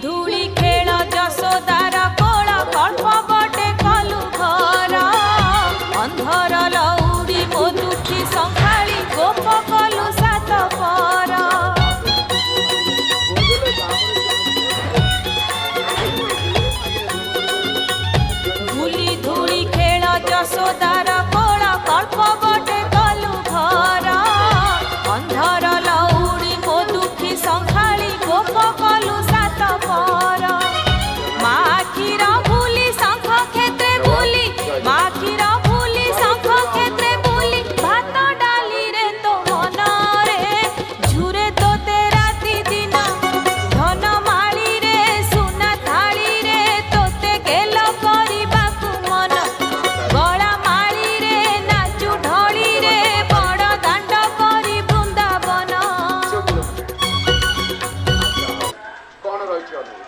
धूली खेल जशोदार कोल कल्प बटे कलु घर अंधर लौड़ी मो दुखी संभाली गोप कलु सात पर धूली धूली खेल जशोदार कोल कल्प बटे कलु घर अंधर लौड़ी मो दुखी संभाली गोप कलु सात पर मा क्षीर भूली शंख क्षेत्रे भूली मा क्षीर भूली शंख क्षेत्रे भूली भात डाली रे तो मन रे झुरे तोते राति दिन धन माली रे सुना थाली रे तोते गेल करबाकू मन गला माली रे नाचू ढोली रे बड़ दांड करी वृंदावन कौन रही